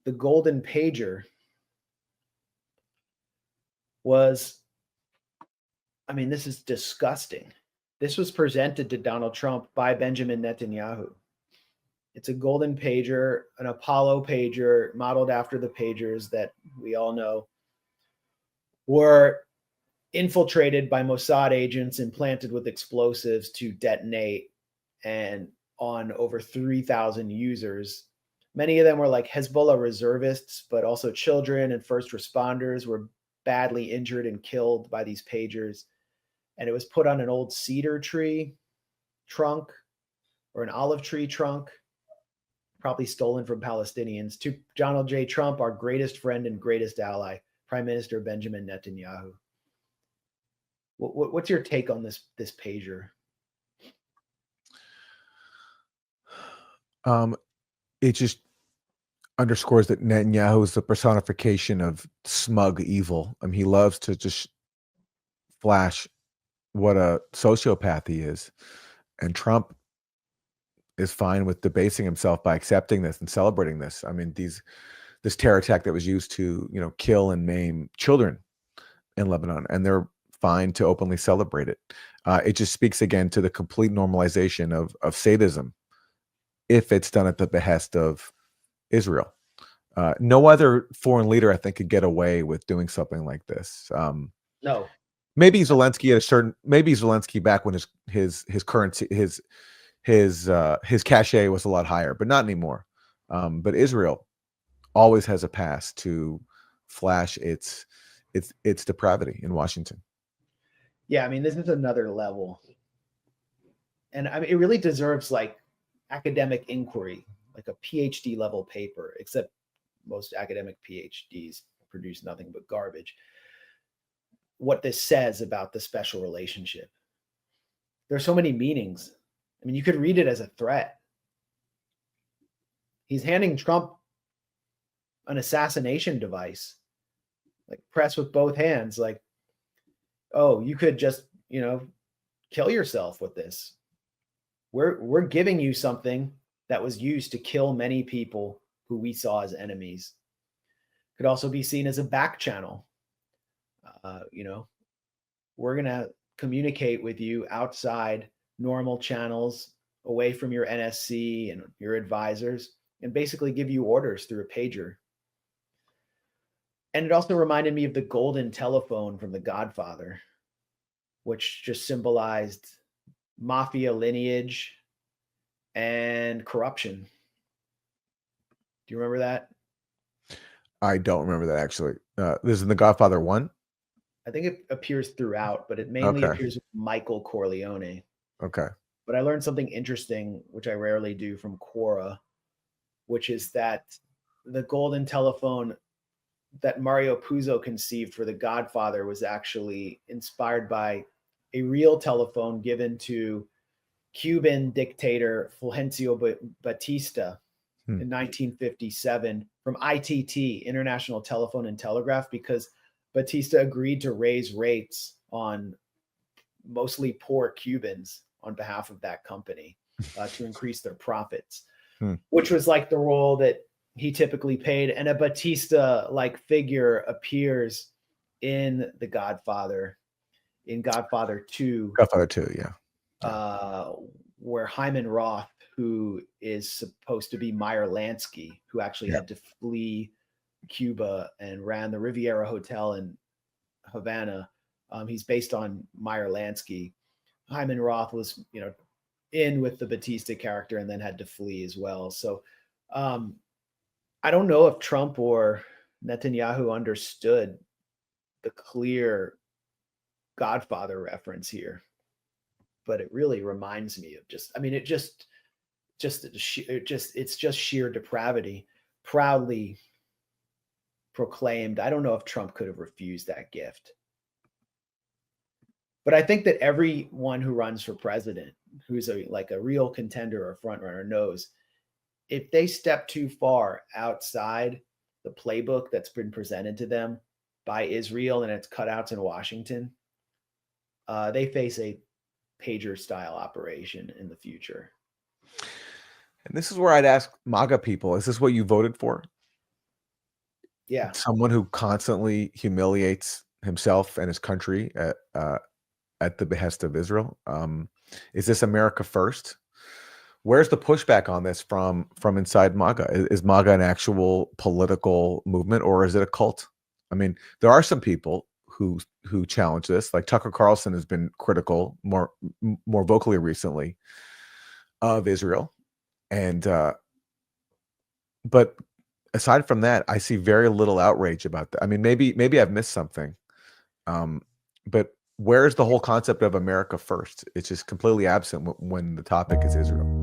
the golden pager was, I mean, this is disgusting. This was presented to Donald Trump by Benjamin Netanyahu. It's a golden pager, an Apollo pager, modeled after the pagers that we all know were infiltrated by Mossad agents and planted with explosives to detonate, and on over 3,000 users. Many of them were like Hezbollah reservists, but also children and first responders were badly injured and killed by these pagers. And it was put on an old cedar tree trunk or an olive tree trunk, probably stolen from Palestinians, to Donald J. Trump, our greatest friend and greatest ally, Prime Minister Benjamin Netanyahu. What's your take on this pager? It just underscores that Netanyahu is the personification of smug evil. I mean, he loves to just flash what a sociopath he is. And Trump is fine with debasing himself by accepting this and celebrating this. I mean, this terror attack that was used to, kill and maim children in Lebanon, and they're fine to openly celebrate it. It just speaks again to the complete normalization of sadism, if it's done at the behest of Israel. No other foreign leader, I think, could get away with doing something like this. No. Maybe Zelensky back when his currency, his cachet was a lot higher, but not anymore. But Israel always has a past to flash its depravity in Washington. Yeah, I mean, this is another level. And I mean, it really deserves like academic inquiry, like a PhD level paper, except most academic PhDs produce nothing but garbage. What this says about the special relationship. There's so many meanings. I mean, you could read it as a threat. He's handing Trump an assassination device, like press with both hands, like, oh, you could just, kill yourself with this. We're giving you something that was used to kill many people who we saw as enemies. Could also be seen as a back channel. We're going to communicate with you outside normal channels, away from your NSC and your advisors, and basically give you orders through a pager. And it also reminded me of the golden telephone from The Godfather, which just symbolized mafia lineage and corruption. Do you remember that? I don't remember that, actually. This is in The Godfather 1? I think it appears throughout, but it mainly appears with Michael Corleone. Okay. But I learned something interesting, which I rarely do, from Quora, which is that the golden telephone that Mario Puzo conceived for The Godfather was actually inspired by a real telephone given to Cuban dictator Fulgencio Batista in 1957 from ITT, International Telephone and Telegraph, because Batista agreed to raise rates on mostly poor Cubans on behalf of that company to increase their profits, which was like the role that he typically paid. And a Batista-like figure appears in The Godfather, in Godfather 2. Godfather 2, yeah. Where Hyman Roth, who is supposed to be Meyer Lansky, who actually had to flee Cuba and ran the Riviera Hotel in Havana. He's based on Meyer Lansky. Hyman Roth was, in with the Batista character and then had to flee as well. So I don't know if Trump or Netanyahu understood the clear Godfather reference here, but it really reminds me of it's just sheer depravity, proudly proclaimed. I don't know if Trump could have refused that gift. But I think that everyone who runs for president, who's a real contender or front runner, knows if they step too far outside the playbook that's been presented to them by Israel and its cutouts in Washington, they face a pager style operation in the future. And this is where I'd ask MAGA people, is this what you voted for? Yeah. someone who constantly humiliates himself and his country at the behest of Israel. Is this America first? Where's the pushback on this from inside MAGA? Is MAGA an actual political movement, or is it a cult? I mean, there are some people who challenge this, like Tucker Carlson has been critical more vocally recently of Israel, and but aside from that, I see very little outrage about that. I mean, maybe I've missed something, but where's the whole concept of America first? It's just completely absent when the topic is Israel.